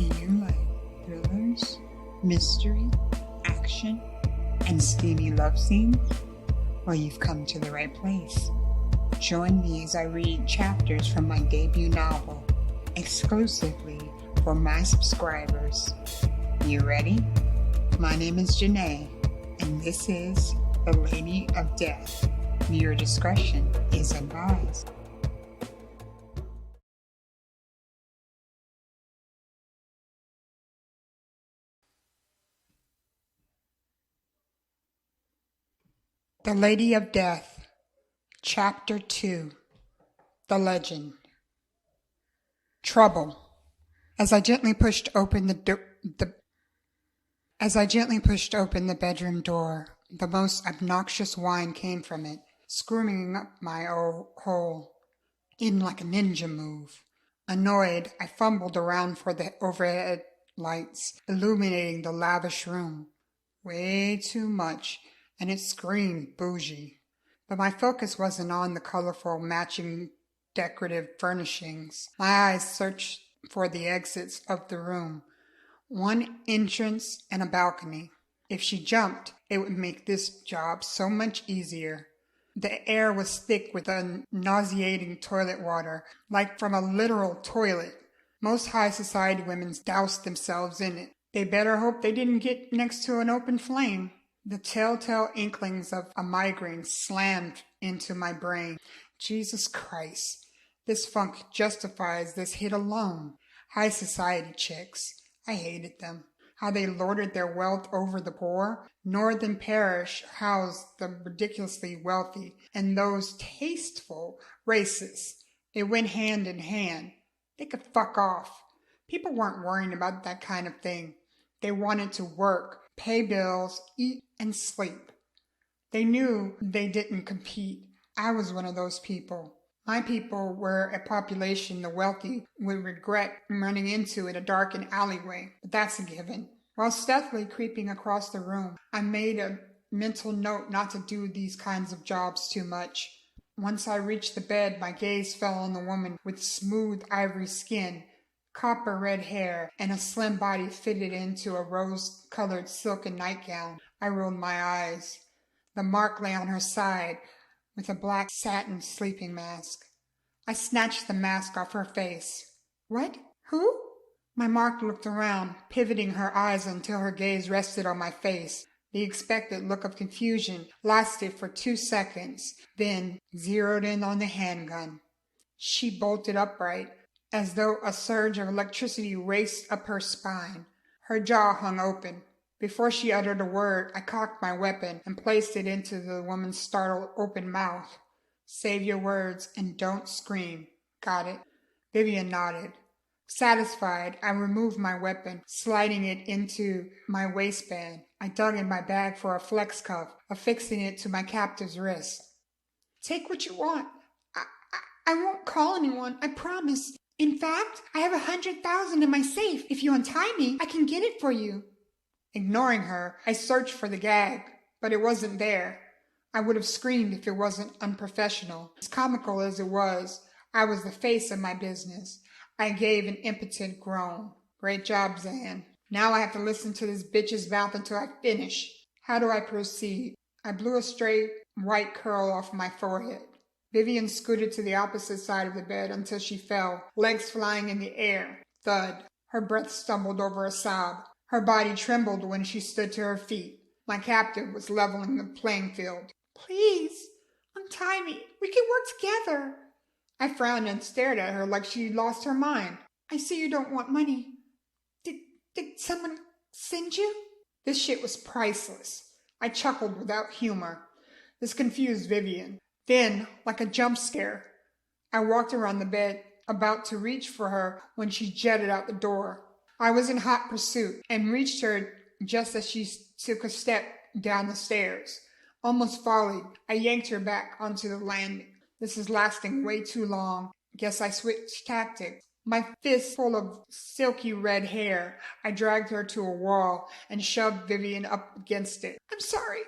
Do you like thrillers, mystery, action, and steamy love scenes? Well, you've come to the right place. Join me as I read chapters from my debut novel, exclusively for my subscribers. You ready? My name is Janae, and this is The Lady of Death. Your discretion is advised. The Lady of Death, Chapter 2, The Legend. Trouble. As I gently pushed open the bedroom door, the most obnoxious whine came from it, screaming up my hole, in like a ninja move. Annoyed, I fumbled around for the overhead lights, illuminating the lavish room. Way too much, and it screamed bougie. But my focus wasn't on the colorful, matching decorative furnishings. My eyes searched for the exits of the room. One entrance and a balcony. If she jumped, it would make this job so much easier. The air was thick with a nauseating toilet water, like from a literal toilet. Most high society women doused themselves in it. They better hope they didn't get next to an open flame. The telltale inklings of a migraine slammed into my brain. Jesus Christ, this funk justifies this hit alone. High society chicks. I hated them. How they lorded their wealth over the poor. Northern Parish housed the ridiculously wealthy and those tasteful races. It went hand in hand. They could fuck off. People weren't worrying about that kind of thing. They wanted to work, pay bills, eat, and sleep. They knew they didn't compete. I was one of those people. My people were a population the wealthy would regret running into in a darkened alleyway, but that's a given. While stealthily creeping across the room, I made a mental note not to do these kinds of jobs too much. Once I reached the bed, my gaze fell on the woman with smooth ivory skin, copper red hair, and a slim body fitted into a rose-colored silken nightgown. I rolled my eyes. The mark lay on her side, with a black satin sleeping mask. I snatched the mask off her face. What? Who? My mark looked around, pivoting her eyes until her gaze rested on my face. The expected look of confusion lasted for 2 seconds, then zeroed in on the handgun. She bolted upright, as though a surge of electricity raced up her spine. Her jaw hung open. Before she uttered a word, I cocked my weapon and placed it into the woman's startled open mouth. Save your words and don't scream. Got it? Vivian nodded. Satisfied, I removed my weapon, sliding it into my waistband. I dug in my bag for a flex cuff, affixing it to my captive's wrist. Take what you want. I won't call anyone, I promise. In fact, I have 100,000 in my safe. If you untie me, I can get it for you. Ignoring her, I searched for the gag, but it wasn't there. I would have screamed if it wasn't unprofessional. As comical as it was, I was the face of my business. I gave an impotent groan. Great job, Zan. Now I have to listen to this bitch's mouth until I finish. How do I proceed? I blew a straight white curl off my forehead. Vivian scooted to the opposite side of the bed until she fell, legs flying in the air. Thud. Her breath stumbled over a sob. Her body trembled when she stood to her feet. My captive was leveling the playing field. Please, untie me. We can work together. I frowned and stared at her like she'd lost her mind. I see you don't want money. Did someone send you? This shit was priceless. I chuckled without humor. This confused Vivian. Then, like a jump scare, I walked around the bed, about to reach for her when she jetted out the door. I was in hot pursuit and reached her just as she took a step down the stairs. Almost falling, I yanked her back onto the landing. This is lasting way too long. Guess I switched tactics. My fist full of silky red hair, I dragged her to a wall and shoved Vivian up against it. I'm sorry,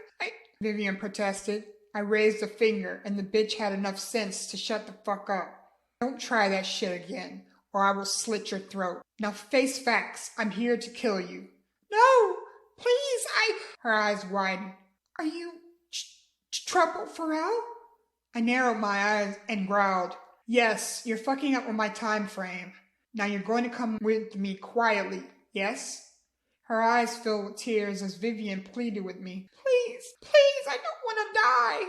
Vivian protested. I raised a finger and the bitch had enough sense to shut the fuck up. Don't try that shit again, or I will slit your throat. Now face facts. I'm here to kill you. No, please, Her eyes widened. Are you trouble, Pharrell? I narrowed my eyes and growled. Yes, you're fucking up with my time frame. Now you're going to come with me quietly, yes? Her eyes filled with tears as Vivian pleaded with me. Please, please, I don't want to die.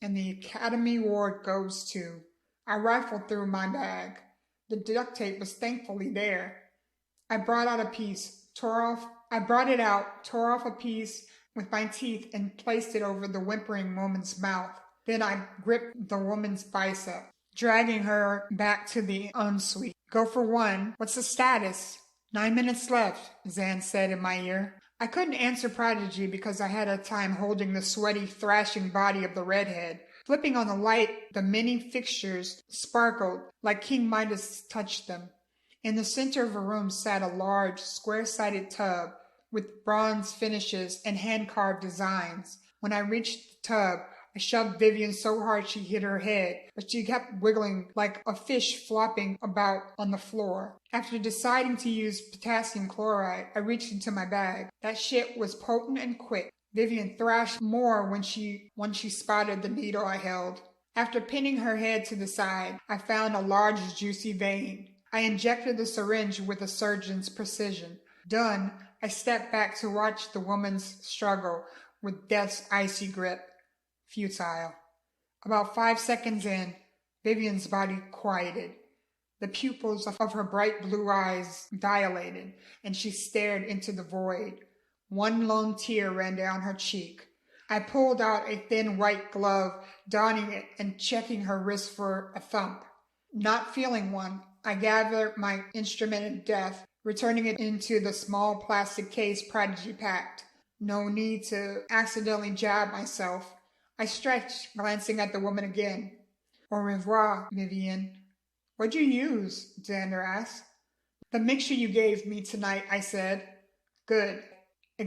And the Academy Award goes to... I rifled through my bag. The duct tape was thankfully there. I brought out a piece, tore off a piece with my teeth and placed it over the whimpering woman's mouth. Then I gripped the woman's bicep, dragging her back to the ensuite. Go for one. What's the status? 9 minutes left, Zan said in my ear. I couldn't answer Prodigy because I had a time holding the sweaty, thrashing body of the redhead. Flipping on the light, the many fixtures sparkled like King Midas touched them. In the center of the room sat a large, square-sided tub with bronze finishes and hand-carved designs. When I reached the tub, I shoved Vivian so hard she hit her head, but she kept wiggling like a fish flopping about on the floor. After deciding to use potassium chloride, I reached into my bag. That shit was potent and quick. Vivian thrashed more when she spotted the needle I held. After pinning her head to the side, I found a large, juicy vein. I injected the syringe with a surgeon's precision. Done, I stepped back to watch the woman's struggle with death's icy grip. Futile. About 5 seconds in, Vivian's body quieted. The pupils of her bright blue eyes dilated, and she stared into the void. One lone tear ran down her cheek. I pulled out a thin white glove, donning it and checking her wrist for a thump. Not feeling one, I gathered my instrument of death, returning it into the small plastic case Prodigy packed. No need to accidentally jab myself. I stretched, glancing at the woman again. Au revoir, Vivian. What'd you use? Xander asked. The mixture you gave me tonight, I said. Good.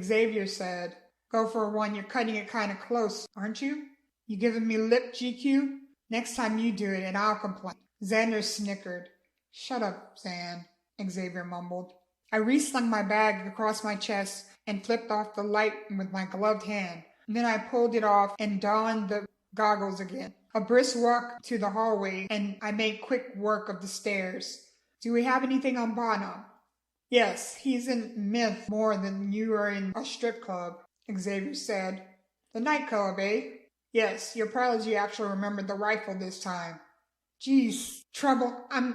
Xavier said. Go for one, you're cutting it kind of close, aren't you? You giving me lip, GQ? Next time you do it and I'll complain. Xander snickered. Shut up, Zan, Xavier mumbled. I reslung my bag across my chest and flipped off the light with my gloved hand. Then I pulled it off and donned the goggles again. A brisk walk to the hallway, and I made quick work of the stairs. Do we have anything on Bono? Yes, he's in myth more than you are in a strip club, Xavier said. The nightclub, eh? Yes, your Prodigy actually remembered the rifle this time. Geez, trouble, I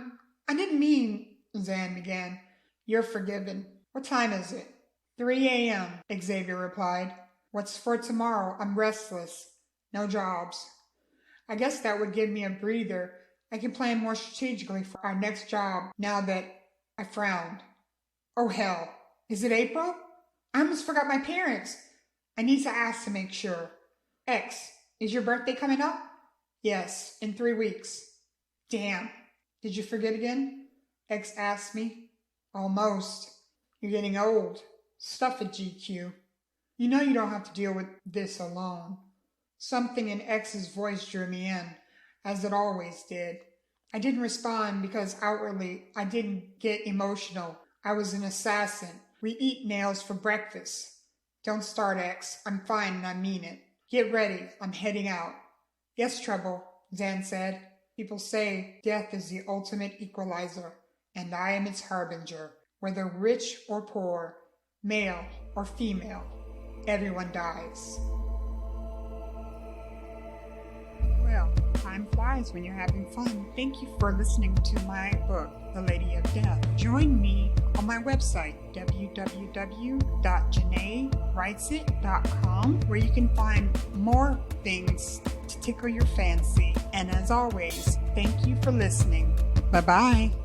didn't mean, Zan began. You're forgiven. What time is it? 3 a.m., Xavier replied. What's for tomorrow? I'm restless. No jobs. I guess that would give me a breather. I can plan more strategically for our next job now that I frowned. Oh hell, is it April? I almost forgot my parents. I need to ask to make sure. X, is your birthday coming up? Yes, in 3 weeks. Damn, did you forget again? X asked me. Almost. You're getting old. Stuff it, GQ. You know you don't have to deal with this alone. Something in X's voice drew me in, as it always did. I didn't respond because outwardly I didn't get emotional. I was an assassin. We eat nails for breakfast. Don't start, X. I'm fine and I mean it. Get ready. I'm heading out. Yes, Trouble, Zan said. People say death is the ultimate equalizer, and I am its harbinger. Whether rich or poor, male or female, everyone dies. Well, time flies when you're having fun. Thank you for listening to my book, The Lady of Death. Join me on my website, www.janaewriteit.com, where you can find more things to tickle your fancy. And as always, thank you for listening. Bye-bye.